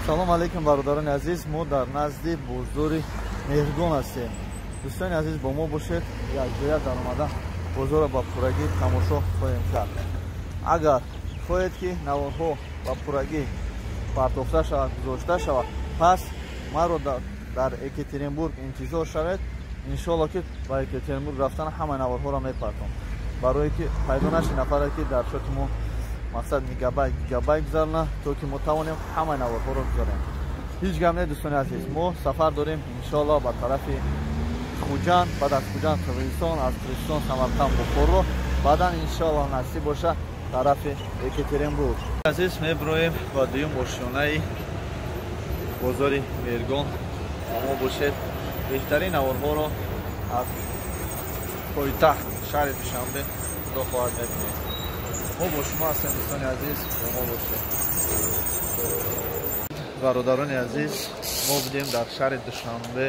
салом алейкум бародарони азиз, мо дар назди бозори Меҳригон ҳастем. дӯстони азиз, бо мо бошед, якҷоя дар омада бозорро ба пуррагӣ тамошо хоҳем кард. агар хоҳед ки наворҳо ба пуррагӣ партофта шавад, гузошта шавад, пас маро дар Екатеринбург интизор шавед. иншоалло ки ба Екатеринбург рафтан ҳама наворҳоро мепартом, барое ки пайдо наши нафаре ки дар шоки мо мақсад гигабайт гузарна, то ки мо тавонем ҳама наворҳоро гузарем. ҳеҷ гап не дӯстони азиз, мо сафар дорем иншоалло ба тарафи Хуҷанд, баъд аз Хуҷанд Қирғизистон, аз Қирғизистон Самарқанд Бухоро, баъдан иншоалло насиб боша тарафи Екатеринбург. азиз, мебироем ба дуюм ошёнаи бозори Меҳригон. Ба мо бошед, беҳтарин наворҳоро аз пойтахт шаҳри Душанбе худо хоҳад мебинем. мо бо шумо ҳастем дӯстони азиз, бо мо бошед. бародарони азиз, мо будем дар шаҳри Душанбе.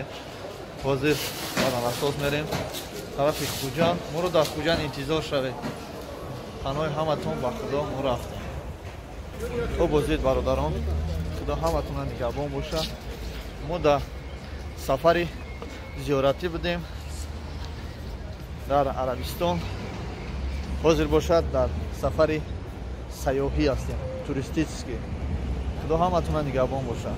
ҳозир ба навасос мерем тарафи Хуҷанд. моро дар Хуҷанд интизор шавед. паноҳи ҳаматон ба худо, мо рафтем. обозед бародарон, худо ҳаматонро нигаҳбон боша. мо дар сафари зиёратӣ будем дар Арабистон. ҳозир бошад дар сафари сайёҳӣ ҳастем, туристический. худо ҳаматонро нигаҳбон бошад.